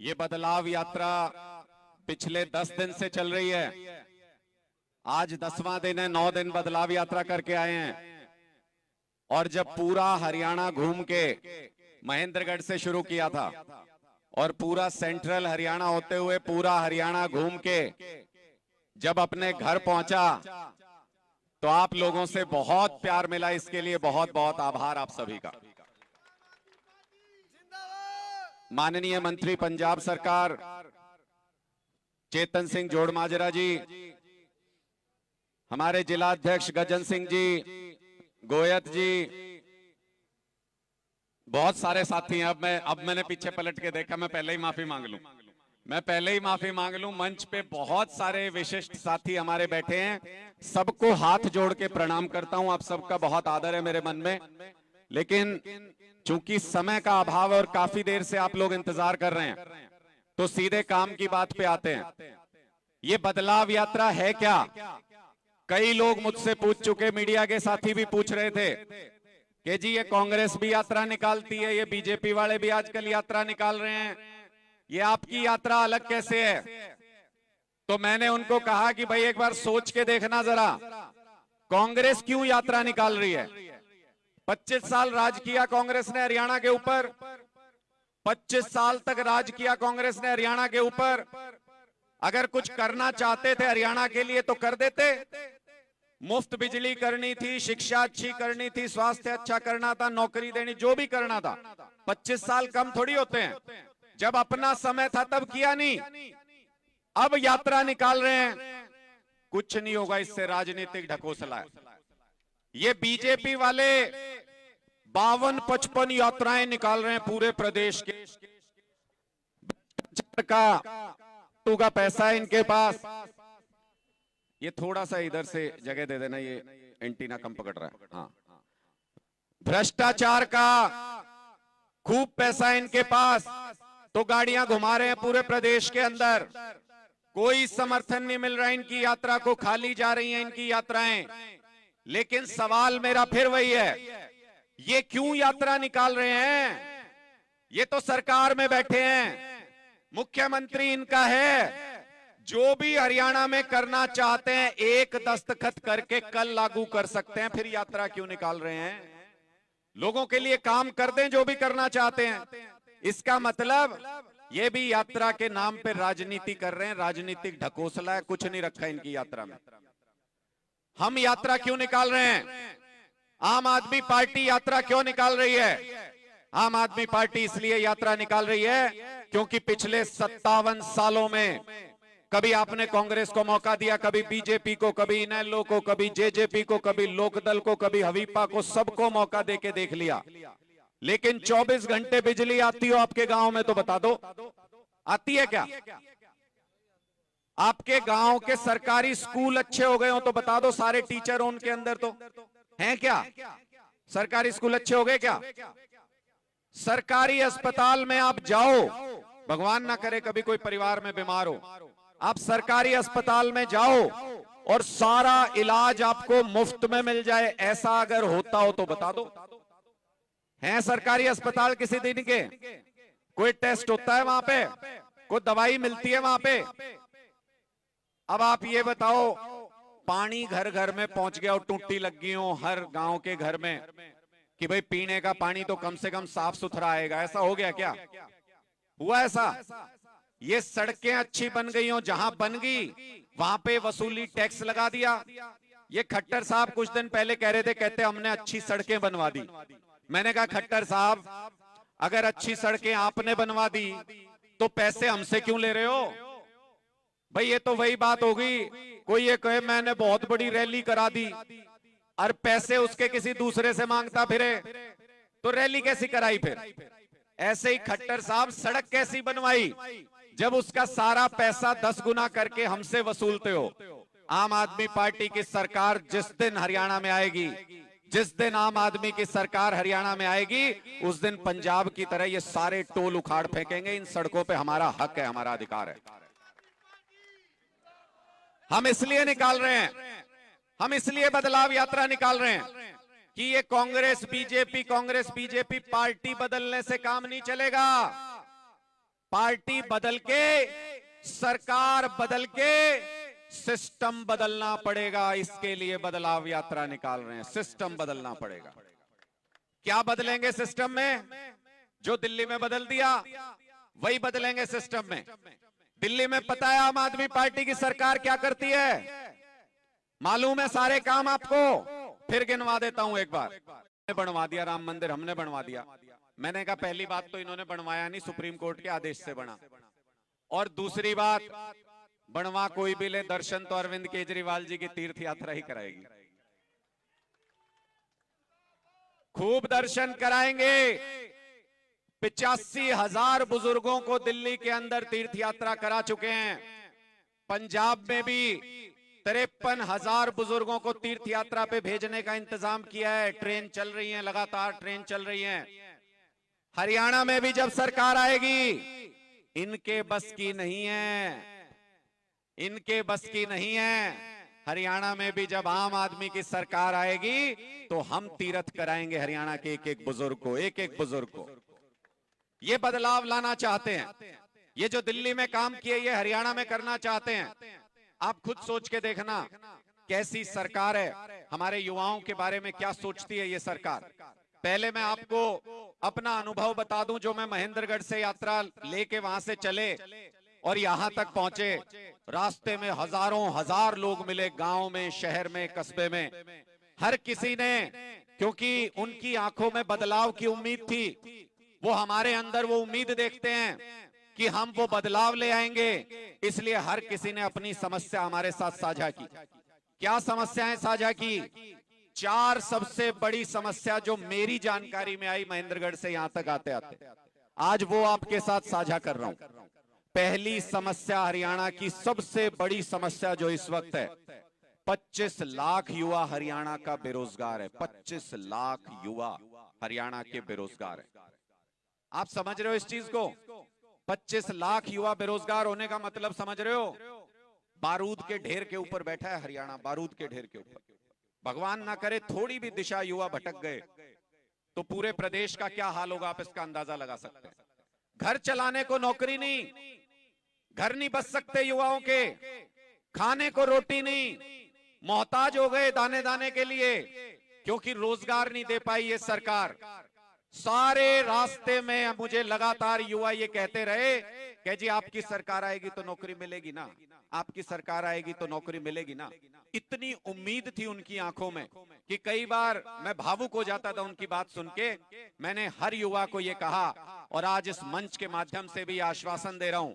ये बदलाव यात्रा पिछले 10 दिन से चल रही है। आज 10वां दिन है, 9 दिन बदलाव यात्रा करके आए हैं। और जब पूरा हरियाणा घूम के महेंद्रगढ़ से शुरू किया था और पूरा सेंट्रल हरियाणा होते हुए पूरा हरियाणा घूम के जब अपने घर पहुंचा तो आप लोगों से बहुत प्यार मिला। इसके लिए बहुत बहुत आभार आप सभी का। माननीय मंत्री पंजाब सरकार चेतन सिंह जोड़माजरा जी, हमारे जिला अध्यक्ष गजन सिंह जी, गोयत जी, बहुत सारे साथी हैं। अब मैंने पीछे पलट के देखा, मैं पहले ही माफी मांग लूं। मंच पे बहुत सारे विशिष्ट साथी हमारे बैठे हैं, सबको हाथ जोड़ के प्रणाम करता हूं। आप सबका बहुत आदर है मेरे मन में, लेकिन चूंकि समय का अभाव और काफी देर से आप लोग इंतजार कर रहे हैं तो सीधे काम की बात पे आते हैं। ये बदलाव यात्रा है क्या? कई लोग मुझसे पूछ चुके, मीडिया के साथी भी पूछ रहे थे कि जी ये कांग्रेस भी यात्रा निकालती है, ये बीजेपी वाले भी आजकल यात्रा निकाल रहे हैं, ये आपकी यात्रा अलग कैसे है? तो मैंने उनको कहा कि भाई एक बार सोच के देखना जरा, कांग्रेस क्यों यात्रा निकाल रही है? 25 साल राज किया कांग्रेस ने हरियाणा के ऊपर, 25 साल तक राज किया कांग्रेस ने हरियाणा के ऊपर। अगर कुछ करना चाहते थे हरियाणा के लिए तो कर देते। मुफ्त बिजली करनी थी, शिक्षा अच्छी करनी थी, स्वास्थ्य अच्छा करना था, नौकरी देनी, जो भी करना था। 25 साल कम थोड़ी होते हैं। जब अपना समय था तब किया नहीं, अब यात्रा निकाल रहे हैं। कुछ नहीं होगा इससे, राजनीतिक ढकोसला है। ये बीजेपी वाले 52-55 यात्राएं निकाल रहे हैं पूरे प्रदेश के। का पैसा है इनके पास। ये थोड़ा सा इधर से जगह दे देना, ये एंटीना कम पकड़ रहा है। हाँ, भ्रष्टाचार का खूब पैसा है इनके पास, तो गाड़ियां घुमा रहे हैं पूरे प्रदेश के अंदर। कोई समर्थन नहीं मिल रहा इनकी यात्रा को, खाली जा रही हैं इनकी यात्राएं। लेकिन सवाल मेरा फिर वही है, ये क्यों यात्रा निकाल रहे हैं? ये तो सरकार में बैठे हैं, मुख्यमंत्री इनका है। जो भी हरियाणा में करना चाहते हैं एक दस्तखत करके कल लागू कर सकते हैं, फिर यात्रा क्यों निकाल रहे हैं? लोगों के लिए काम कर दें जो भी करना चाहते हैं। इसका मतलब ये भी यात्रा के नाम पे राजनीति कर रहे हैं, राजनीतिक ढकोसला है, कुछ नहीं रखा इनकी यात्रा में। हम यात्रा क्यों निकाल रहे हैं? आम आदमी पार्टी यात्रा क्यों निकाल रही है? आम आदमी पार्टी इसलिए यात्रा निकाल रही है क्योंकि पिछले 57 सालों में कभी आपने कांग्रेस को मौका दिया, कभी बीजेपी को, कभी इनेलो को, कभी जेजेपी को, कभी लोकदल को, कभी हवीपा को, सबको मौका देके देख लिया। लेकिन 24 घंटे बिजली आती हो आपके गांव में तो बता दो, आती है क्या? आपके गांव के सरकारी स्कूल अच्छे हो गए हो तो बता दो, सारे टीचर उनके अंदर तो हैं क्या? सरकारी स्कूल अच्छे हो गए क्या? सरकारी अस्पताल में आप जाओ, भगवान ना करे कभी कोई परिवार में बीमार हो, आप सरकारी अस्पताल में जाओ और सारा इलाज आपको मुफ्त में मिल जाए, ऐसा अगर होता हो तो बता दो। हैं सरकारी अस्पताल किसी दिन के? कोई टेस्ट होता है वहां पे? कोई दवाई मिलती है वहां पे? अब आप ये बताओ, पानी घर घर में पहुंच गया और टूटी लग गई हो हर गांव के घर में कि भाई पीने का पानी तो कम से कम साफ सुथरा आएगा, ऐसा हो गया क्या? हुआ ऐसा? ये सड़कें अच्छी बन गई हो, जहां बन गई वहां पे वसूली टैक्स लगा दिया। ये खट्टर साहब कुछ दिन पहले कह रहे थे, कहते हमने अच्छी सड़कें बनवा दी। मैंने कहा खट्टर साहब, अगर अच्छी सड़कें आपने बनवा दी तो पैसे हमसे क्यों ले रहे हो? भाई ये तो वही बात होगी, कोई ये कहे मैंने बहुत बड़ी रैली करा दी और पैसे उसके किसी दूसरे से मांगता फिरे तो रैली कैसी कराई? फिर ऐसे ही खट्टर साहब सड़क कैसी बनवाई जब उसका सारा पैसा 10 गुना करके हमसे वसूलते हो। आम आदमी पार्टी की सरकार जिस दिन हरियाणा में आएगी, जिस दिन आम आदमी की सरकार हरियाणा में आएगी, उस दिन पंजाब की तरह ये सारे टोल उखाड़ फेंकेंगे। इन सड़कों पे हमारा हक है, हमारा अधिकार है। हम इसलिए निकाल रहे हैं, हम इसलिए बदलाव यात्रा निकाल रहे हैं कि ये कांग्रेस बीजेपी पार्टी बदलने से काम नहीं चलेगा। पार्टी बदल के, सरकार बदल के, सिस्टम बदलना पड़ेगा। इसके लिए बदलाव यात्रा निकाल रहे हैं। सिस्टम बदलना पड़ेगा। क्या बदलेंगे सिस्टम में? जो दिल्ली में बदल दिया वही बदलेंगे सिस्टम में। दिल्ली में पता है आम आदमी पार्टी की सरकार क्या करती है? मालूम है सारे काम आपको? फिर गिनवा देता हूं एक बार। हमने बनवा दिया राम मंदिर, हमने बनवा दिया। मैंने कहा पहली बात तो इन्होंने बनवाया नहीं, सुप्रीम कोर्ट के आदेश से बना। और दूसरी बात, बनवा कोई भी ले, दर्शन तो अरविंद केजरीवाल जी की तीर्थ यात्रा ही कराएगी। खूब दर्शन कराएंगे। 85,000 बुजुर्गों को दिल्ली के अंदर तीर्थ यात्रा करा चुके हैं। पंजाब में भी 53,000 बुजुर्गों को तीर्थ यात्रा पे भेजने का इंतजाम किया है। ट्रेन चल रही है, लगातार ट्रेन चल रही है। हरियाणा में भी जब सरकार आएगी, इनके बस की नहीं है, इनके बस की नहीं है। हरियाणा में भी जब आम आदमी की सरकार आएगी तो हम तीर्थ कराएंगे हरियाणा के एक एक बुजुर्ग को, एक एक बुजुर्ग को। ये बदलाव लाना चाहते हैं। ये जो दिल्ली में काम किए ये हरियाणा में करना चाहते हैं। आप खुद सोच के देखना कैसी सरकार है। हमारे युवाओं के बारे में क्या सोचती है ये सरकार। पहले मैं आपको अपना अनुभव बता दूं। जो मैं महेंद्रगढ़ से यात्रा लेके वहां से चले और यहां तक पहुंचे, रास्ते में हजारों हजार लोग मिले, गांव में, शहर में, कस्बे में। हर किसी ने, क्योंकि उनकी आंखों में बदलाव की उम्मीद थी, वो हमारे अंदर वो उम्मीद देखते हैं कि हम वो बदलाव ले आएंगे, इसलिए हर किसी ने अपनी समस्या हमारे साथ साझा की। क्या समस्याएं साझा की? 4 सबसे बड़ी समस्या जो मेरी जानकारी में आई महेंद्रगढ़ से यहां तक आते आते, आज वो आपके साथ साझा कर रहा हूं। पहली समस्या, हरियाणा की सबसे बड़ी समस्या जो इस वक्त है, 25 लाख युवा हरियाणा का बेरोजगार है। 25 लाख युवा हरियाणा के बेरोजगार है। आप समझ रहे हो इस चीज को? 25 लाख युवा बेरोजगार होने का मतलब समझ रहे हो? बारूद के ढेर के ऊपर बैठा है हरियाणा, बारूद के ढेर के ऊपर। भगवान ना करे थोड़ी भी दिशा युवा भटक गए तो पूरे प्रदेश का क्या हाल होगा, आप इसका अंदाजा लगा सकते हैं। घर चलाने को नौकरी नहीं, घर नहीं बच सकते युवाओं के, खाने को रोटी नहीं, मोहताज हो गए दाने दाने के लिए, क्योंकि रोजगार नहीं दे पाई ये सरकार। सारे रास्ते में मुझे लगातार युवा ये कहते रहे कि जी आपकी सरकार आएगी तो नौकरी मिलेगी ना, आपकी सरकार आएगी तो नौकरी मिलेगी ना। इतनी उम्मीद थी उनकी आंखों में कि कई बार मैं भावुक हो जाता था उनकी बात सुन के। मैंने हर युवा को ये कहा और आज इस मंच के माध्यम से भी आश्वासन दे रहा हूं